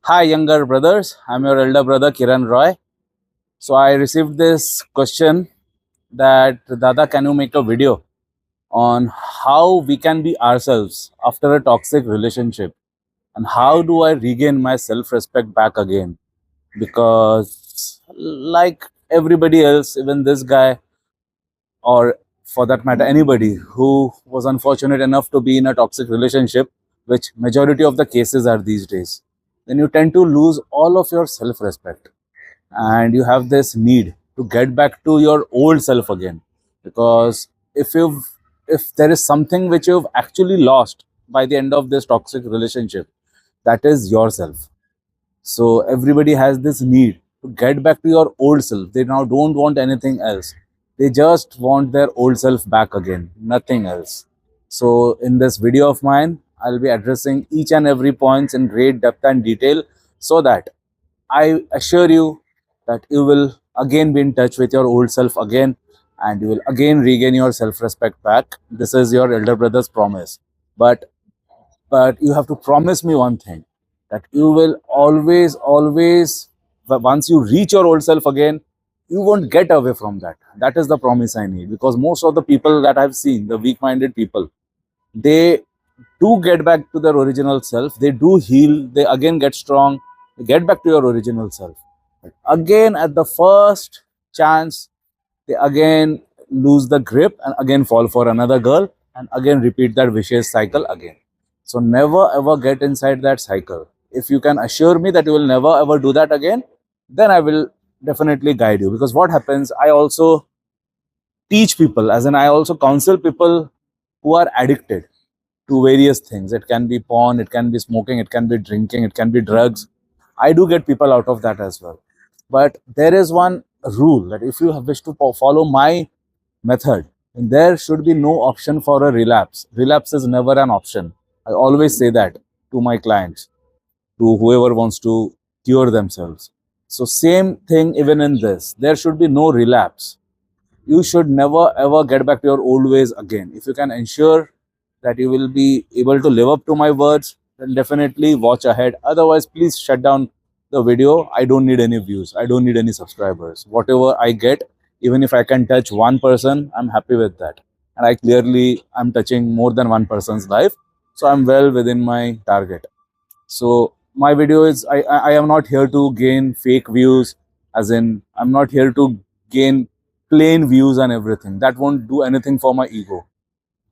Hi, younger brothers. I'm your elder brother, Kiran Roy. So I received this question that, Dada, can you make a video on how we can be ourselves after a toxic relationship? And how do I regain my self-respect back again? Because like everybody else, even this guy, or for that matter, anybody who was unfortunate enough to be in a toxic relationship, which majority of the cases are these days, then you tend to lose all of your self-respect and you have this need to get back to your old self again, because if there is something which you've actually lost by the end of this toxic relationship, that is yourself. So everybody has this need to get back to your old self. They now don't want anything else. They just want their old self back again, nothing else. So in this video of mine, I'll be addressing each and every points in great depth and detail, so that I assure you that you will again be in touch with your old self again, and you will again regain your self-respect back. This is your elder brother's promise. But you have to promise me one thing, that you will always, once you reach your old self again, you won't get away from that. That is the promise I need, because most of the people that I've seen, the weak-minded people, they do get back to their original self. They do heal. They again get strong. They get back to your original self. But again, at the first chance, they again lose the grip and again fall for another girl and again repeat that vicious cycle again. So never ever get inside that cycle. If you can assure me that you will never ever do that again, then I will definitely guide you. Because what happens, I also teach people, as in I also counsel people who are addicted to various things. It can be porn, it can be smoking, it can be drinking, it can be drugs. I do get people out of that as well. But there is one rule, that if you wish to follow my method, then there should be no option for a relapse. Relapse is never an option. I always say that to my clients, to whoever wants to cure themselves. So same thing even in this. There should be no relapse. You should never ever get back to your old ways again. If you can ensure that you will be able to live up to my words, then definitely watch ahead. Otherwise, please shut down the video. I don't need any views. I don't need any subscribers. Whatever I get, even if I can touch one person, I'm happy with that. And I clearly am touching more than one person's life. So I'm well within my target. So my video is, I am not here to gain fake views, as in I'm not here to gain plain views and everything. That won't do anything for my ego.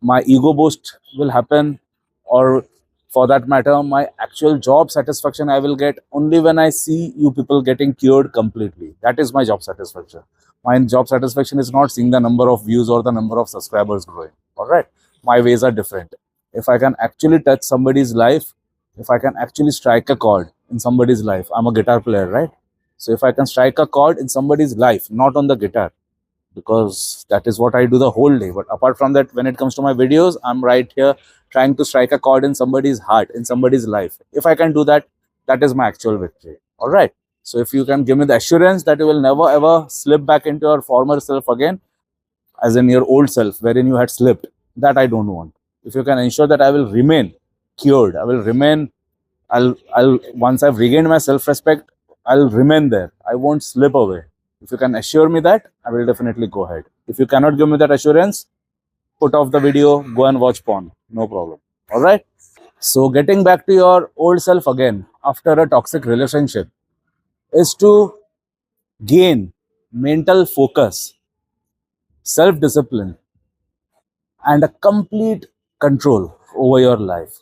My ego boost will happen, or for that matter, my actual job satisfaction I will get only when I see you people getting cured completely. That is my job satisfaction. My job satisfaction is not seeing the number of views or the number of subscribers growing. All right, my ways are different. If I can actually touch somebody's life, if I can actually strike a chord in somebody's life, I'm a guitar player, right? So if I can strike a chord in somebody's life, not on the guitar, because that is what I do the whole day. But apart from that, when it comes to my videos, I'm right here trying to strike a chord in somebody's heart, in somebody's life. If I can do that, that is my actual victory. All right. So if you can give me the assurance that you will never ever slip back into your former self again, as in your old self wherein you had slipped, that I don't want. If you can ensure that I will remain cured, I will remain, I'll once I've regained my self-respect, I'll remain there. I won't slip away. If you can assure me that, I will definitely go ahead. If you cannot give me that assurance, put off the video, go and watch porn. No problem. All right. So getting back to your old self again after a toxic relationship is to gain mental focus, self-discipline, and a complete control over your life.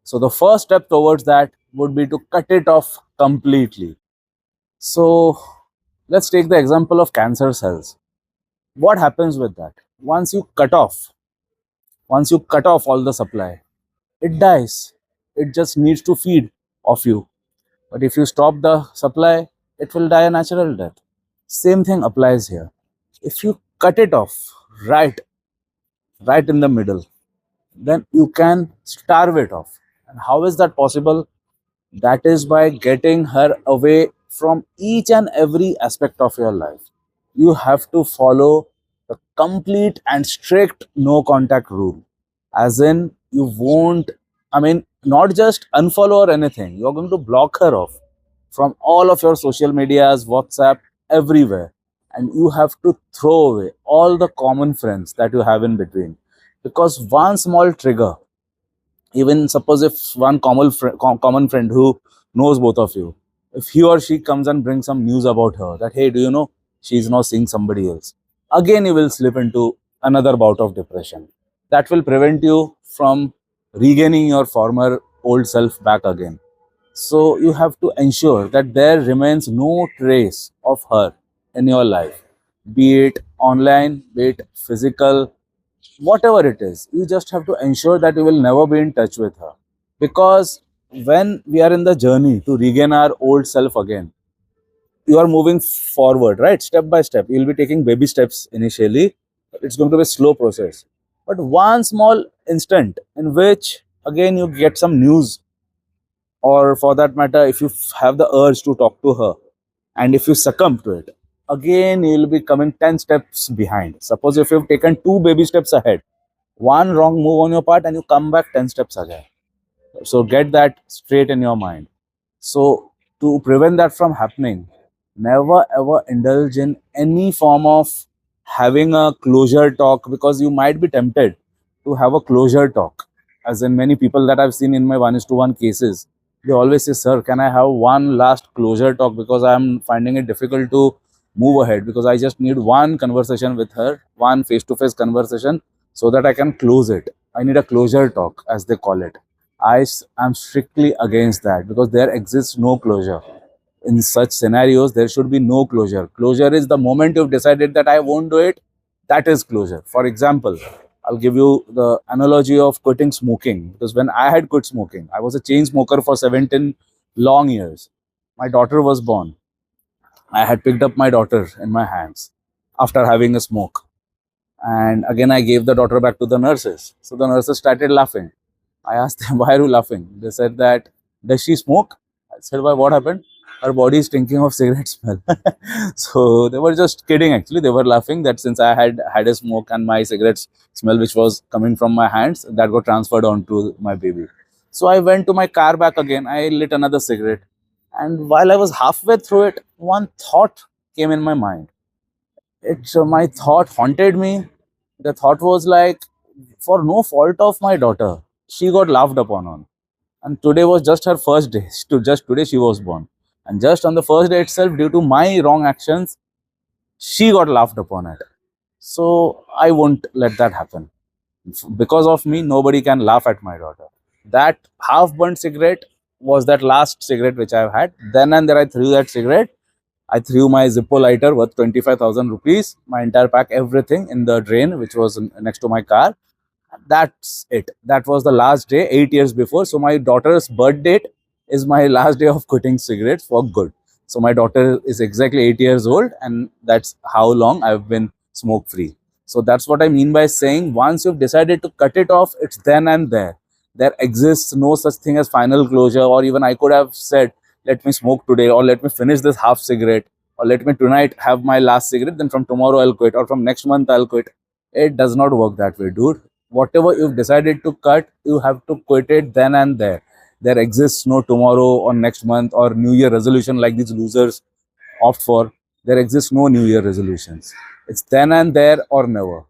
So the first step towards that would be to cut it off completely. So let's take the example of cancer cells. What happens with that? Once you cut off all the supply, it dies. It just needs to feed off you. But if you stop the supply, it will die a natural death. Same thing applies here. If you cut it off right, right in the middle, then you can starve it off. And how is that possible? That is by getting her away from each and every aspect of your life. You have to follow the complete and strict no contact rule. As in, you won't, I mean, not just unfollow or anything, you're going to block her off. from all of your social medias, WhatsApp, everywhere. And you have to throw away all the common friends that you have in between. Because one small trigger, even suppose if one common friend who knows both of you, if he or she comes and brings some news about her that, hey, do you know she's now seeing somebody else, again you will slip into another bout of depression. That will prevent you from regaining your former old self back again. So you have to ensure that there remains no trace of her in your life, be it online, be it physical, whatever it is. You just have to ensure that you will never be in touch with her. Because when we are in the journey to regain our old self again, you are moving forward, right? Step by step. You'll be taking baby steps initially. It's going to be a slow process. But one small instant in which again you get some news, or for that matter, if you have the urge to talk to her, and if you succumb to it, again you will be coming 10 steps behind. Suppose if you've taken two baby steps ahead, one wrong move on your part and you come back 10 steps again. So get that straight in your mind. So to prevent that from happening, never ever indulge in any form of having a closure talk, because you might be tempted to have a closure talk. As in, many people that I've seen in my 1:1 cases, they always say, sir, can I have one last closure talk, because I'm finding it difficult to move ahead, because I just need one conversation with her, one face-to-face conversation, so that I can close it. I need a closure talk, as they call it. I am strictly against that, because there exists no closure. In such scenarios, there should be no closure. Closure is the moment you've decided that I won't do it. That is closure. For example, I'll give you the analogy of quitting smoking. Because when I had quit smoking, I was a chain smoker for 17 long years. My daughter was born. I had picked up my daughter in my hands after having a smoke. And again, I gave the daughter back to the nurses. So the nurses started laughing. I asked them, why are you laughing? They said that, does she smoke? I said, why, what happened? Her body is stinking of cigarette smell. So they were just kidding actually. They were laughing that since I had a smoke and my cigarette smell, which was coming from my hands, that got transferred onto my baby. So I went to my car back again. I lit another cigarette. And while I was halfway through it, one thought came in my mind. My thought haunted me. The thought was like, for no fault of my daughter, she got laughed upon on. And today was just her first day. Just today she was born. And just on the first day itself, due to my wrong actions, she got laughed upon it. So I won't let that happen. Because of me, nobody can laugh at my daughter. That half burnt cigarette was that last cigarette which I've had. Then and there I threw that cigarette. I threw my Zippo lighter worth 25,000 rupees, my entire pack, everything in the drain, which was next to my car. That's it. That was the last day 8 years before. So my daughter's birth date is my last day of quitting cigarettes for good. So my daughter is exactly 8 years old, and that's how long I've been smoke free. So that's what I mean by saying, once you've decided to cut it off, it's then and there. There exists no such thing as final closure, or even I could have said, let me smoke today, or let me finish this half cigarette, or let me tonight have my last cigarette, then from tomorrow I'll quit, or from next month I'll quit. It does not work that way, dude. Whatever you've decided to cut, you have to quit it then and there. There exists no tomorrow or next month or New Year resolution like these losers opt for. There exists no New Year resolutions. It's then and there or never.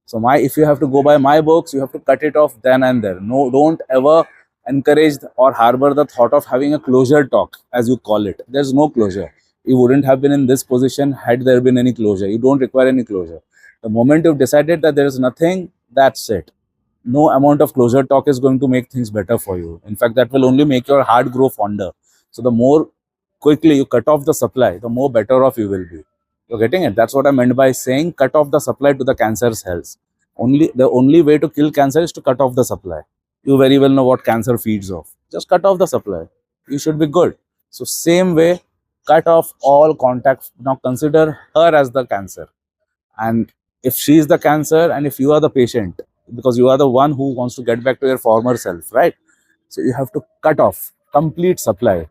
So if you have to go by my books, you have to cut it off then and there. No, don't ever encourage or harbor the thought of having a closure talk, as you call it. There's no closure. You wouldn't have been in this position had there been any closure. You don't require any closure. The moment you've decided that there is nothing, that's it. No amount of closure talk is going to make things better for you. In fact, that will only make your heart grow fonder. So the more quickly you cut off the supply, the more better off you will be. You're getting it? That's what I meant by saying cut off the supply to the cancer's cells. The only way to kill cancer is to cut off the supply. You very well know what cancer feeds off. Just cut off the supply. You should be good. So same way, cut off all contact. Now consider her as the cancer. And if she is the cancer and if you are the patient, because you are the one who wants to get back to your former self, right? So you have to cut off complete supply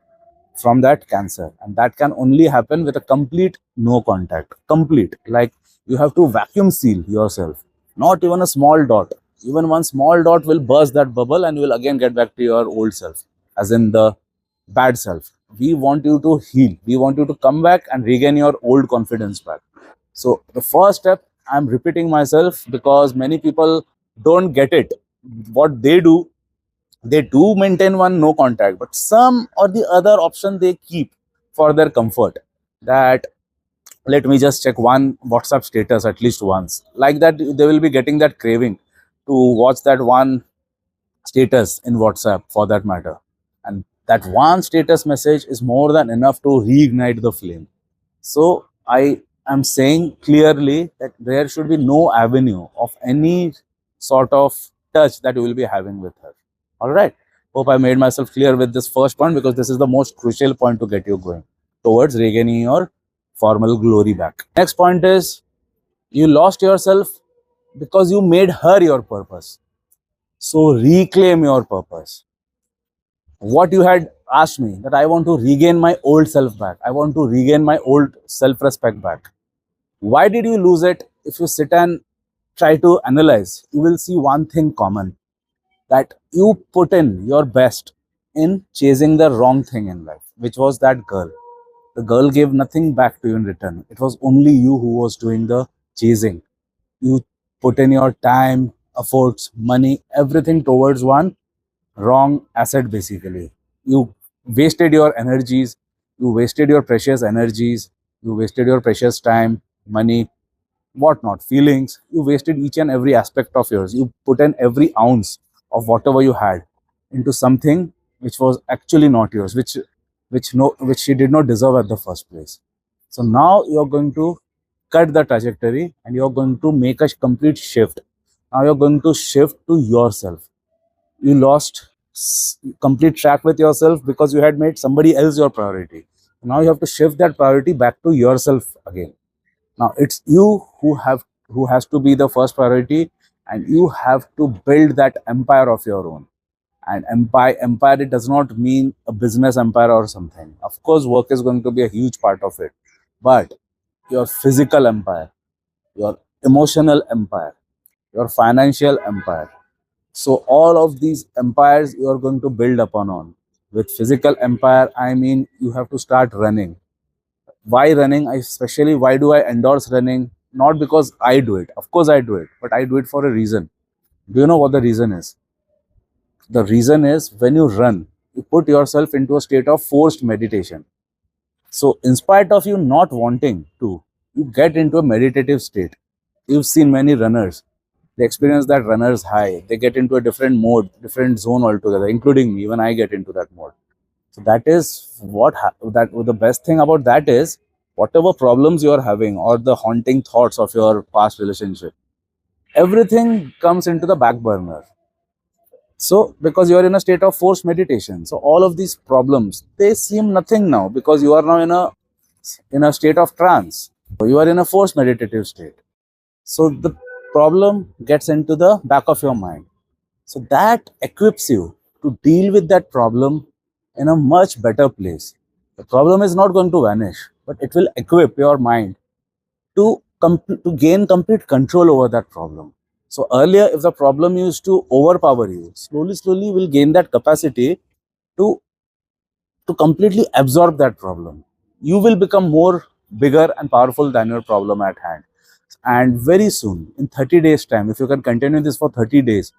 from that cancer, and that can only happen with a complete no contact. Complete, like you have to vacuum seal yourself. Not even a small dot. Even one small dot will burst that bubble and you will again get back to your old self, as in the bad self. we want you to heal. We want you to come back and regain your old confidence back. So the first step, I'm repeating myself because many people don't get it. What they do maintain one no contact, but some or the other option they keep for their comfort. That let me just check one WhatsApp status at least once. Like that, they will be getting that craving to watch that one status in WhatsApp for that matter. And that one status message is more than enough to reignite the flame. So I am saying clearly that there should be no avenue of any sort of touch that you will be having with her. All right. Hope I made myself clear with this first point, because this is the most crucial point to get you going towards regaining your formal glory back. Next point is, you lost yourself because you made her your purpose. So reclaim your purpose. What you had asked me, that I want to regain my old self back. I want to regain my old self-respect back. Why did you lose it? If you sit and try to analyze, you will see one thing common, that you put in your best in chasing the wrong thing in life, which was that girl. The girl gave nothing back to you in return. It was only you who was doing the chasing. You put in your time, efforts, money, everything towards one wrong asset basically. You wasted your energies, you wasted your precious energies, you wasted your precious time, money, whatnot, feelings. You wasted each and every aspect of yours. You put in every ounce of whatever you had into something which was actually not yours, which she did not deserve at the first place. So now you're going to cut the trajectory and you're going to make a complete shift. Now you're going to shift to yourself. You lost complete track with yourself because you had made somebody else your priority. Now you have to shift that priority back to yourself again. Now it's you who has to be the first priority, and you have to build that empire of your own. And empire, it does not mean a business empire or something. Of course, work is going to be a huge part of it, but your physical empire, your emotional empire, your financial empire. So all of these empires you are going to build upon on. With physical empire, I mean you have to start running. Why running? Especially, why do I endorse running? Not because I do it. Of course I do it, but I do it for a reason. Do you know what the reason is? The reason is, when you run, you put yourself into a state of forced meditation. So in spite of you not wanting to, you get into a meditative state. You've seen many runners. They experience that runner's high. They get into a different mode, different zone altogether, including me when I get into that mode. So that is that the best thing about that is, whatever problems you are having or the haunting thoughts of your past relationship, everything comes into the back burner. So because you are in a state of forced meditation, so all of these problems, they seem nothing now, because you are now in a state of trance. You are in a forced meditative state. So the problem gets into the back of your mind. So that equips you to deal with that problem in a much better place. The problem is not going to vanish, but it will equip your mind to gain complete control over that problem. So earlier, if the problem used to overpower you, slowly will gain that capacity to completely absorb that problem. You will become more bigger and powerful than your problem at hand. And very soon, in 30 days time, if you can continue this for 30 days,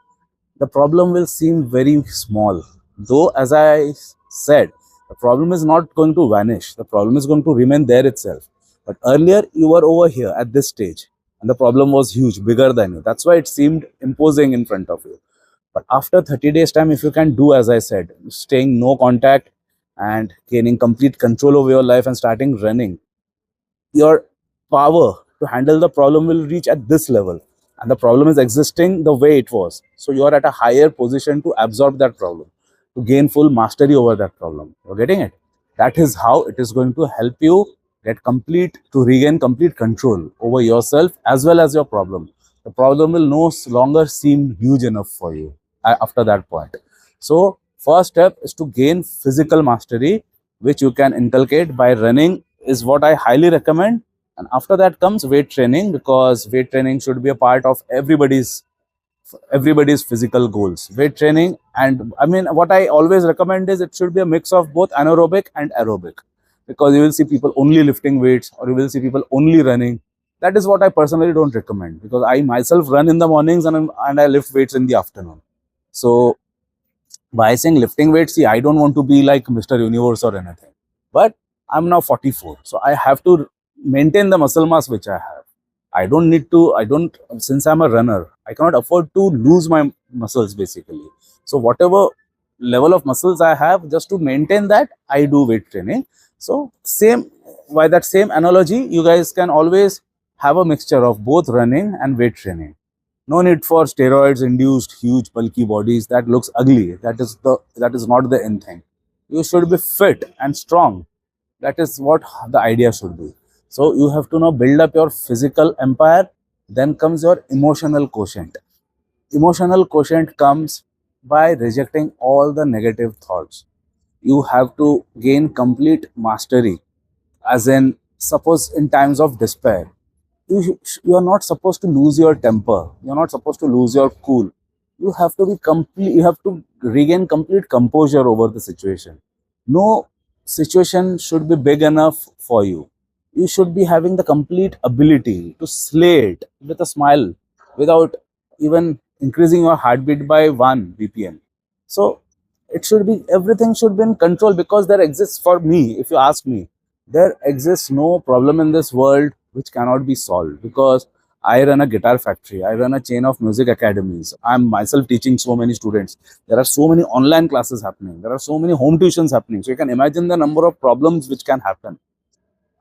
the problem will seem very small. Though, as I said, the problem is not going to vanish. The problem is going to remain there itself. But earlier, you were over here at this stage, and the problem was huge, bigger than you. That's why it seemed imposing in front of you. But after 30 days time, if you can do, as I said, staying no contact and gaining complete control over your life and starting running, your power to handle the problem will reach at this level, and the problem is existing the way it was. So you are at a higher position to absorb that problem, to gain full mastery over that problem. You're getting it? That is how it is going to help you regain complete control over yourself as well as your problem. The problem will no longer seem huge enough for you after that point. So first step is to gain physical mastery, which you can inculcate by running, is what I highly recommend. And after that comes weight training, because weight training should be a part of everybody's everybody's physical goals. Weight training, and I mean, what I always recommend is it should be a mix of both anaerobic and aerobic, because you will see people only lifting weights or you will see people only running. That is what I personally don't recommend, because I myself run in the mornings and I lift weights in the afternoon. So by saying lifting weights, see, I don't want to be like Mr. Universe or anything, but I'm now 44, so I have to maintain the muscle mass which I have. I don't, since I'm a runner, I cannot afford to lose my muscles basically. So whatever level of muscles I have, just to maintain that, I do weight training. So same, by that same analogy, you guys can always have a mixture of both running and weight training. No need for steroids induced huge bulky bodies. That looks ugly. That is not the end thing. You should be fit and strong. That is what the idea should be. So you have to now build up your physical empire. Then comes your emotional quotient. Emotional quotient comes by rejecting all the negative thoughts. You have to gain complete mastery, as in, suppose in times of despair, you are not supposed to lose your temper, you're not supposed to lose your cool. You have to be complete, you have to regain complete composure over the situation. No situation should be big enough for you. You should be having the complete ability to slay it with a smile, without even increasing your heartbeat by 1 bpm. So it should be, everything should be in control, because there exists, for me, if you ask me, there exists no problem in this world which cannot be solved, because I run a guitar factory, I run a chain of music academies, I'm myself teaching so many students, there are so many online classes happening, there are so many home tuitions happening. So you can imagine the number of problems which can happen.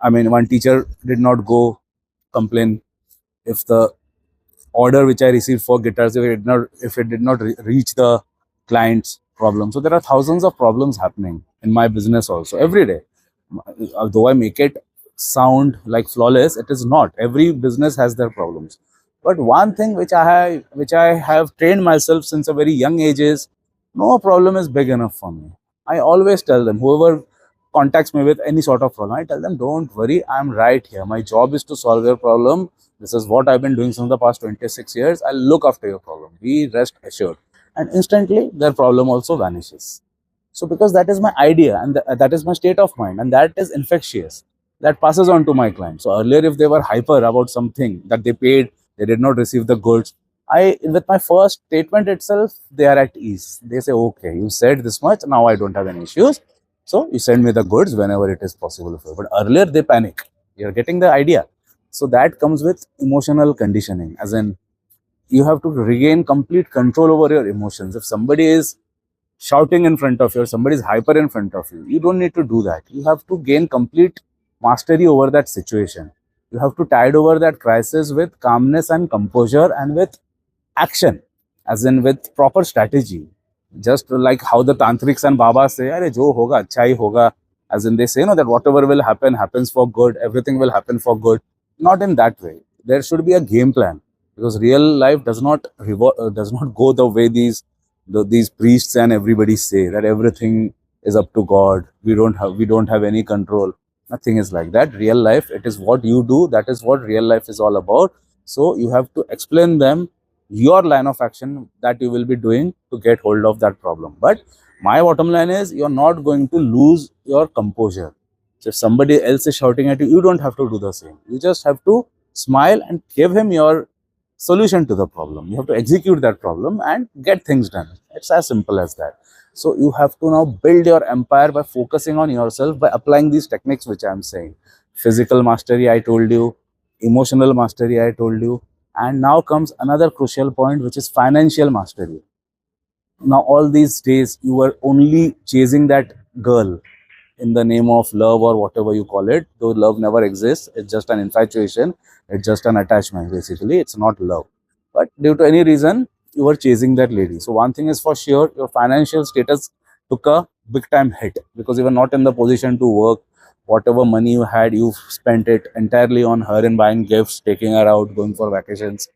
I mean, one teacher did not go complain if the order which I received for guitars, if it did not reach the client's problem. So there are thousands of problems happening in my business also every day. Although I make it sound like flawless, it is not. Every business has their problems. But one thing which I have trained myself since a very young age is, no problem is big enough for me. I always tell them, whoever contacts me with any sort of problem, I tell them, don't worry, I'm right here. My job is to solve your problem. This is what I've been doing since the past 26 years. I'll look after your problem. Be rest assured. And instantly, their problem also vanishes. So, because that is my idea and that is my state of mind, and that is infectious, that passes on to my clients. So, earlier, if they were hyper about something that they paid, they did not receive the goods, with my first statement itself, they are at ease. They say, okay, you said this much, now I don't have any issues. So, you send me the goods whenever it is possible for you. But earlier, they panic. You're getting the idea. So, that comes with emotional conditioning, as in, you have to regain complete control over your emotions. If somebody is shouting in front of you, or somebody is hyper in front of you, you don't need to do that. You have to gain complete mastery over that situation. You have to tide over that crisis with calmness and composure, and with action, as in with proper strategy. Just like how the tantrics and babas say, "Arey jo hoga acha hi hoga," as in they say, no, that whatever will happen happens for good, everything will happen for good. Not in that way. There should be a game plan, because real life does not go the way these priests and everybody say, that everything is up to God. We don't have any control. Nothing is like that. Real life, it is what you do. That is what real life is all about. So you have to explain them your line of action that you will be doing to get hold of that problem. But my bottom line is, you're not going to lose your composure. So if somebody else is shouting at you, you don't have to do the same. You just have to smile and give him your solution to the problem. You have to execute that problem and get things done. It's as simple as that. So you have to now build your empire by focusing on yourself, by applying these techniques which I'm saying. Physical mastery, I told you. Emotional mastery, I told you. And now comes another crucial point, which is financial mastery. Now, all these days, you were only chasing that girl in the name of love, or whatever you call it. Though love never exists, it's just an infatuation, it's just an attachment. Basically, it's not love. But due to any reason, you were chasing that lady. So one thing is for sure, your financial status took a big time hit, because you were not in the position to work. Whatever money you had, you spent it entirely on her, in buying gifts, taking her out, going for vacations,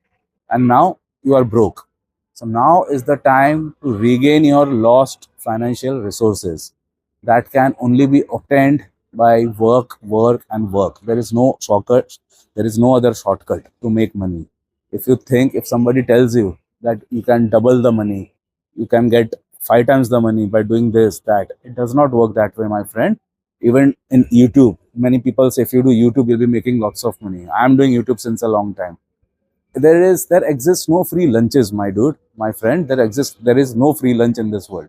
and now you are broke. So now is the time to regain your lost financial resources. That can only be obtained by work, work, and work. There is no shortcut. There is no other shortcut to make money. If somebody tells you that you can double the money, you can get 5 times the money by doing this, that. It does not work that way, my friend. Even in YouTube, many people say if you do YouTube, you'll be making lots of money. I'm doing YouTube since a long time. There exists no free lunches, my dude, my friend. There is no free lunch in this world.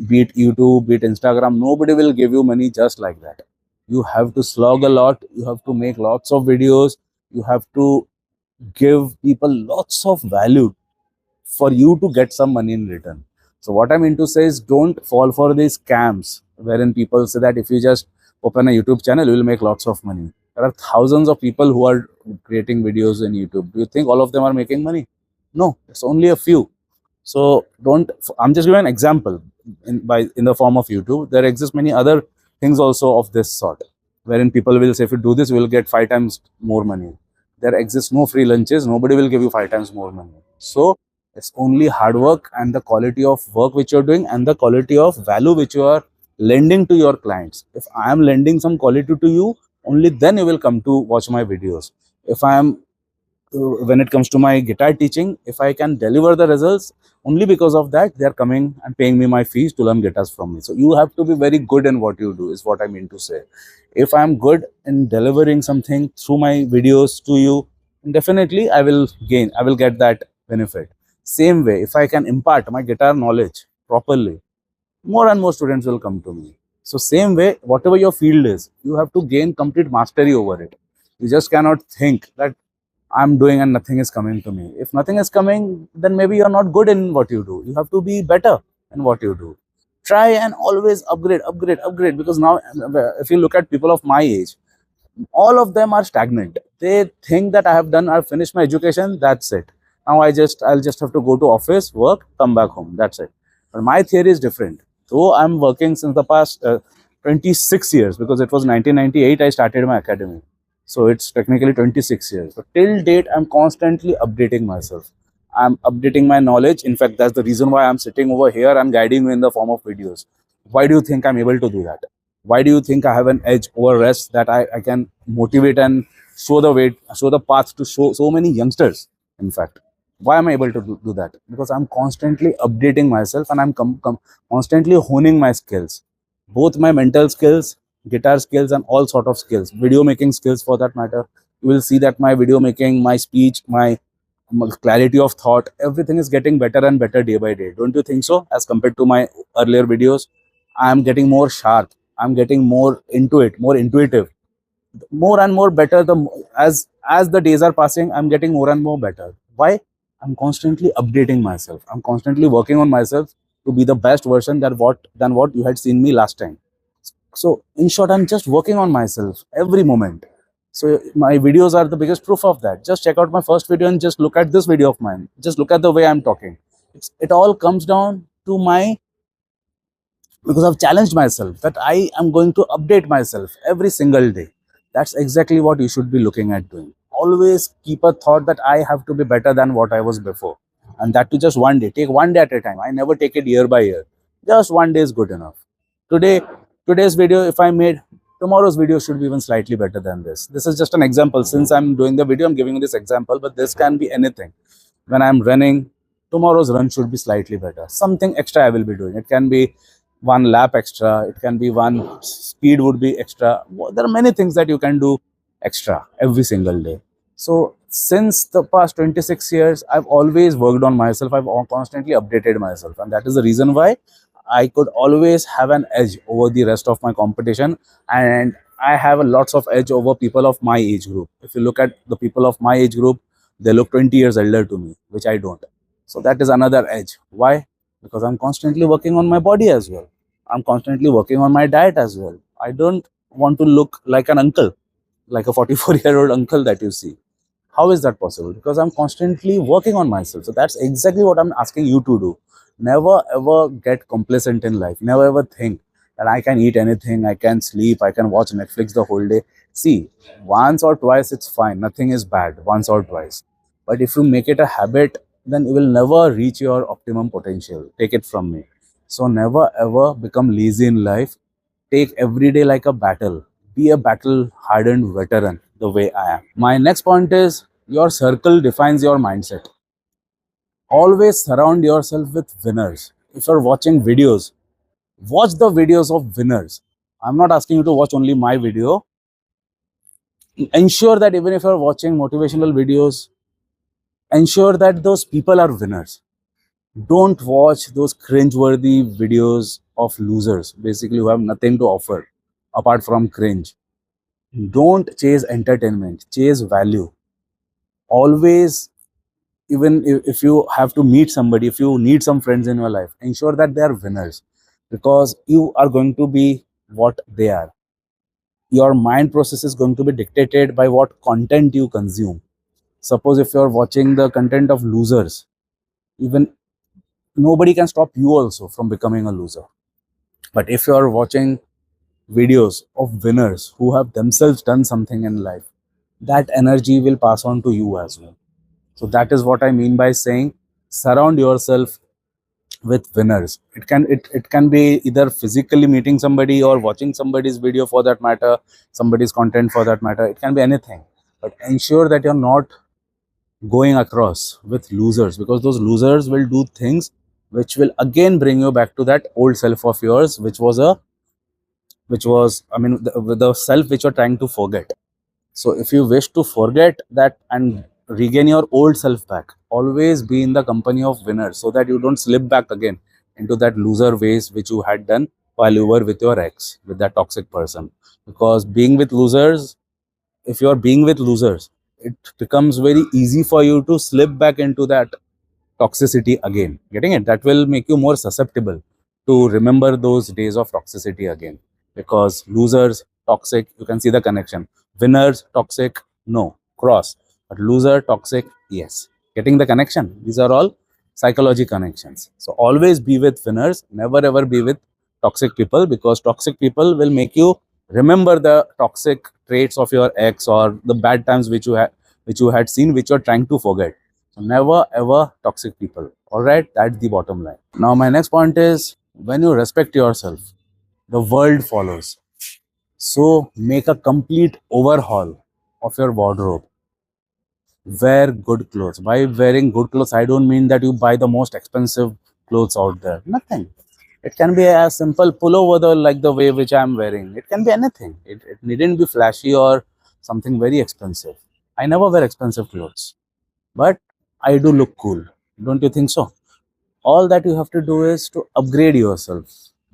Be it YouTube, be it Instagram, nobody will give you money just like that. You have to slog a lot, you have to make lots of videos, you have to give people lots of value for you to get some money in return. So what I mean to say is, don't fall for these scams wherein people say that if you just open a YouTube channel, you will make lots of money. There are thousands of people who are creating videos in YouTube. Do you think all of them are making money? No, it's only a few. So don't. I'm just giving an example in the form of YouTube. There exist many other things also of this sort, wherein people will say if you do this, you will get 5 times more money. There exists no free lunches. Nobody will give you 5 times more money. So it's only hard work and the quality of work which you're doing and the quality of value which you are lending to your clients. If I am lending some quality to you, only then you will come to watch my videos. If I am when it comes to my guitar teaching, if I can deliver the results, only because of that they are coming and paying me my fees to learn guitars from me. So you have to be very good in what you do, is what I mean to say. If I am good in delivering something through my videos to you, definitely I will get that benefit. Same way, if I can impart my guitar knowledge properly, more and more students will come to me. So same way, whatever your field is, you have to gain complete mastery over it. You just cannot think that I'm doing and nothing is coming to me. If nothing is coming, then maybe you're not good in what you do. You have to be better in what you do. Try and always upgrade, upgrade, upgrade. Because now, if you look at people of my age, all of them are stagnant. They think that I've finished my education, that's it. Now I'll just have to go to office, work, come back home, that's it. But my theory is different. Though I'm working since the past 26 years, because it was 1998 I started my academy. So it's technically 26 years. But till date, I'm constantly updating myself. I'm updating my knowledge. In fact, that's the reason why I'm sitting over here and guiding you in the form of videos. Why do you think I'm able to do that? Why do you think I have an edge over rest, that I can motivate and show the path to so many youngsters? In fact, why am I able to do that? Because I'm constantly updating myself and I'm constantly honing my skills, both my mental skills, guitar skills, and all sort of skills, video making skills for that matter. You will see that my video making, my speech, my clarity of thought, everything is getting better and better day by day. Don't you think so? As compared to my earlier videos, I am getting more sharp, I'm getting more into it, more intuitive, more and more better. As the days are passing, I'm getting more and more better. Why? I'm constantly updating myself, I'm constantly working on myself to be the best version than what you had seen me last time. So in short, I'm just working on myself every moment. So my videos are the biggest proof of that. Just check out my first video and just look at this video of mine. Just look at the way I'm talking. It all comes down to my, because I've challenged myself that I am going to update myself every single day. That's exactly what you should be looking at doing. Always keep a thought that I have to be better than what I was before. And that to just one day. Take one day at a time. I never take it year by year. Just one day is good enough. Today, today's video, if I made, tomorrow's video should be even slightly better than this. This is just an example. Since I'm doing the video, I'm giving you this example, but this can be anything. When I'm running, tomorrow's run should be slightly better. Something extra I will be doing. It can be one lap extra, it can be one speed would be extra. There are many things that you can do extra every single day. So since the past 26 years, I've always worked on myself. I've constantly updated myself, and that is the reason why I could always have an edge over the rest of my competition, and I have a lots of edge over people of my age group. If you look at the people of my age group, they look 20 years elder to me, which I don't. So that is another edge. Why? Because I'm constantly working on my body as well. I'm constantly working on my diet as well. I don't want to look like an uncle, like a 44-year-old uncle that you see. How is that possible? Because I'm constantly working on myself. So that's exactly what I'm asking you to do. Never ever get complacent in life. Never ever think that I can eat anything, I can sleep, I can watch Netflix the whole day. See, once or twice it's fine. Nothing is bad, once or twice. But if you make it a habit, then you will never reach your optimum potential. Take it from me. So never ever become lazy in life. Take every day like a battle. Be a battle hardened veteran the way I am. My next point is, your circle defines your mindset. Always surround yourself with winners. If you're watching videos, watch the videos of winners. I'm not asking you to watch only my video. Ensure that even if you're watching motivational videos, ensure that those people are winners. Don't watch those cringe-worthy videos of losers, basically, who have nothing to offer apart from cringe. Don't chase entertainment, chase value. Always, even if you have to meet somebody, if you need some friends in your life, ensure that they are winners, because you are going to be what they are. Your mind process is going to be dictated by what content you consume. Suppose if you're watching the content of losers, even nobody can stop you also from becoming a loser. But if you're watching videos of winners who have themselves done something in life, that energy will pass on to you as well. So that is what I mean by saying surround yourself with winners. It can be either physically meeting somebody or watching somebody's video, for that matter, somebody's content, for that matter. It can be anything. But ensure that you're not going across with losers, because those losers will do things which will again bring you back to that old self of yours, the self which you're trying to forget. So if you wish to forget that and regain your old self back, always be in the company of winners, so that you don't slip back again into that loser ways which you had done while you were with your ex, with that toxic person. Because being with losers, if you are being with losers, it becomes very easy for you to slip back into that toxicity again. Getting it? That will make you more susceptible to remember those days of toxicity again. Because losers, toxic, you can see the connection. Winners, toxic, no, cross. But loser, toxic, yes. Getting the connection? These are all psychology connections. So always be with winners, never ever be with toxic people, because toxic people will make you remember the toxic traits of your ex or the bad times which you had seen, which you're trying to forget. So never ever toxic people. All right, that's the bottom line. Now, my next point is, when you respect yourself, the world follows. So make a complete overhaul of your wardrobe. Wear good clothes. By wearing good clothes, I don't mean that you buy the most expensive clothes out there. Nothing. It can be a simple pullover, like the way which I'm wearing. It can be anything. It needn't be flashy or something very expensive. I never wear expensive clothes, but I do look cool. Don't you think so? All that you have to do is to upgrade yourself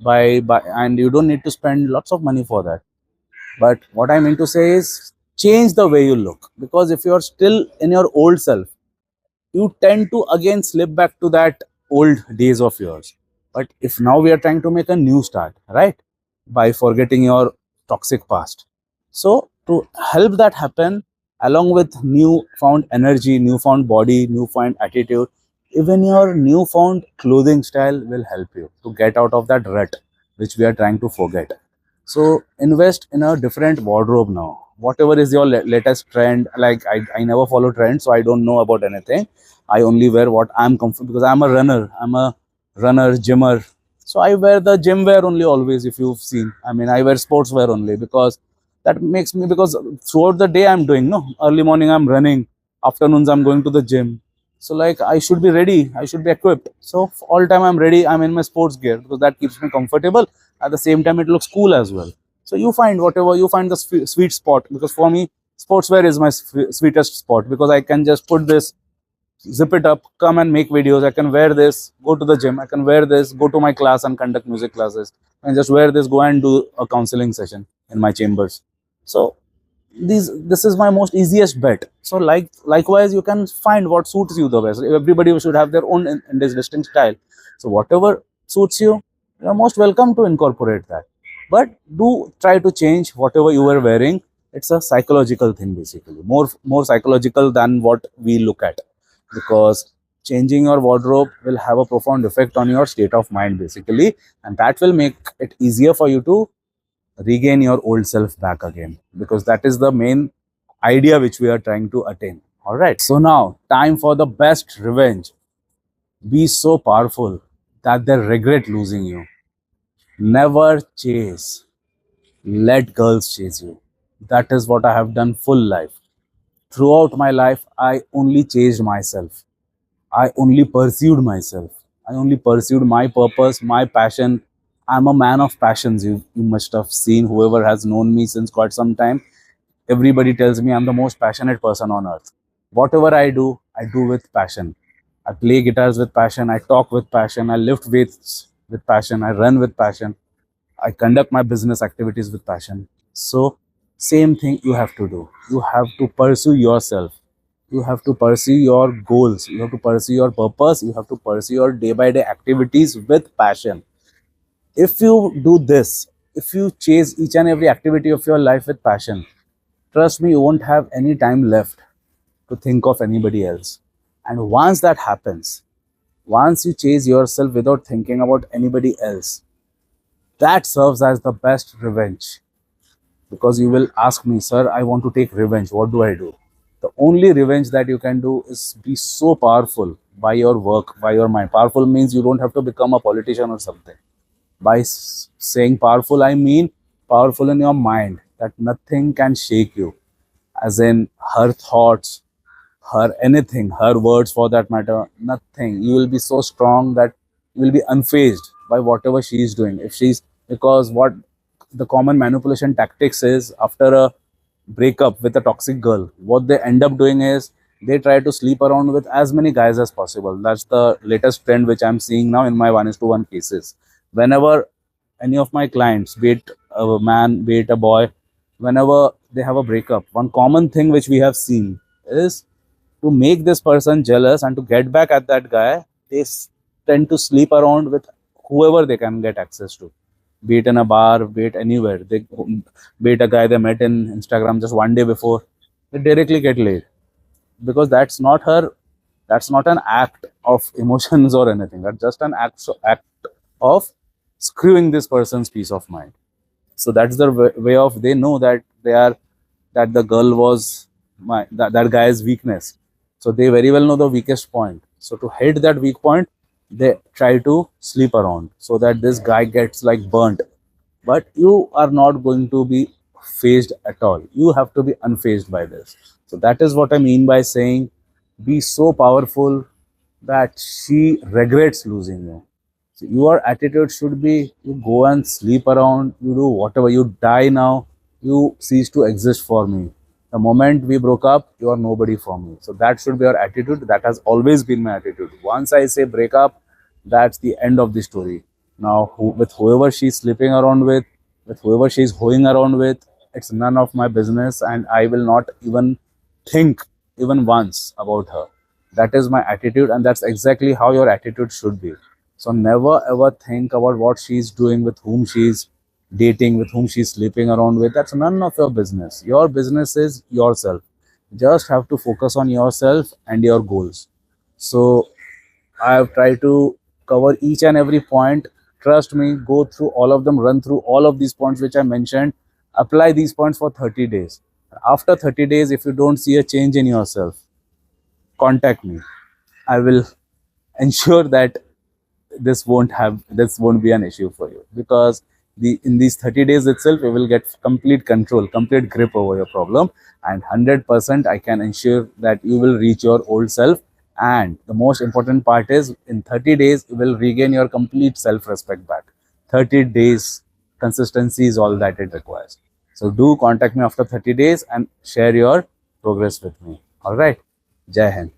and you don't need to spend lots of money for that. But what I mean to say is, change the way you look, because if you're still in your old self, you tend to again slip back to that old days of yours. But if now we are trying to make a new start, right, by forgetting your toxic past, so to help that happen, along with newfound energy, newfound body, newfound attitude, even your newfound clothing style will help you to get out of that rut which we are trying to forget. So invest in a different wardrobe now. Whatever is your latest trend, like I never follow trends, so I don't know about anything. I only wear what I'm comfortable, because I'm a runner. I'm a runner, gymmer. So I wear the gym wear only always, if you've seen. I mean, I wear sports wear only, because that makes me, because throughout the day I'm doing, no, early morning I'm running, afternoons I'm going to the gym. So like I should be ready, I should be equipped. So all time I'm ready, I'm in my sports gear, because that keeps me comfortable. At the same time, it looks cool as well. So you find whatever you find the sweet spot, because for me, sportswear is my sweetest spot, because I can just put this, zip it up, come and make videos. I can wear this, go to the gym. I can wear this, go to my class and conduct music classes. And just wear this, go and do a counseling session in my chambers. So this is my most easiest bet. So likewise, you can find what suits you the best. Everybody should have their own in this distinct style. So whatever suits you, you're most welcome to incorporate that. But do try to change whatever you were wearing. It's a psychological thing, basically, more psychological than what we look at, because changing your wardrobe will have a profound effect on your state of mind, basically, and that will make it easier for you to regain your old self back again, because that is the main idea which we are trying to attain. All right, so now time for the best revenge. Be so powerful that they regret losing you. Never chase, let girls chase you. That is what I have done full life. Throughout my life, I only chased myself. I only pursued myself. I only pursued my purpose, my passion. I'm a man of passions. You must have seen, whoever has known me since quite some time. Everybody tells me I'm the most passionate person on earth. Whatever I do with passion. I play guitars with passion. I talk with passion. I lift weights with passion. I run with passion. I conduct my business activities with passion. So, same thing you have to do. You have to pursue yourself. You have to pursue your goals. You have to pursue your purpose. You have to pursue your day by day activities with passion. If you do this, if you chase each and every activity of your life with passion, trust me, you won't have any time left to think of anybody else. And once that happens, once you chase yourself without thinking about anybody else, that serves as the best revenge. Because you will ask me, sir, I want to take revenge. What do I do? The only revenge that you can do is be so powerful by your work, by your mind. Powerful means you don't have to become a politician or something. By saying powerful, I mean powerful in your mind, that nothing can shake you. As in her thoughts, her anything, her words for that matter, nothing. You will be so strong that you will be unfazed by whatever she is doing. If she's, because what the common manipulation tactics is, after a breakup with a toxic girl, what they end up doing is they try to sleep around with as many guys as possible. That's the latest trend which I'm seeing now in my 1:1 cases. Whenever any of my clients, be it a man, be it a boy, whenever they have a breakup, one common thing which we have seen is to make this person jealous and to get back at that guy, they tend to sleep around with whoever they can get access to, be it in a bar, be it anywhere. Be it a guy they met in Instagram just one day before, they directly get laid, because that's not an act of emotions or anything. That's just an act of screwing this person's peace of mind. So that's the way of, they know that they are, that the girl was that guy's weakness. So they very well know the weakest point. So to hit that weak point, they try to sleep around so that this guy gets like burnt. But you are not going to be phased at all. You have to be unfazed by this. So that is what I mean by saying, be so powerful that she regrets losing you. So your attitude should be, you go and sleep around, you do whatever, you die now, you cease to exist for me. The moment we broke up, you are nobody for me. So that should be your attitude. That has always been my attitude. Once I say break up, that's the end of the story. Now, with whoever she's sleeping around with whoever she's hoeing around with, it's none of my business, and I will not even think even once about her. That is my attitude, and that's exactly how your attitude should be. So never ever think about what she's doing, with whom she's dating, with whom she's sleeping around with. That's none of your business. Your business is yourself. You just have to focus on yourself and your goals. So I have tried to cover each and every point. Trust me, go through all of them, run through all of these points which I mentioned. Apply these points for 30 days. After 30 days, if you don't see a change in yourself, contact me. I will ensure that this won't be an issue for you, because in these 30 days itself you will get complete control, complete grip over your problem, and 100% I can ensure that you will reach your old self. And the most important part is, in 30 days you will regain your complete self-respect back. 30 days consistency is all that it requires. So do contact me after 30 days and share your progress with me. All right. Jai Hind.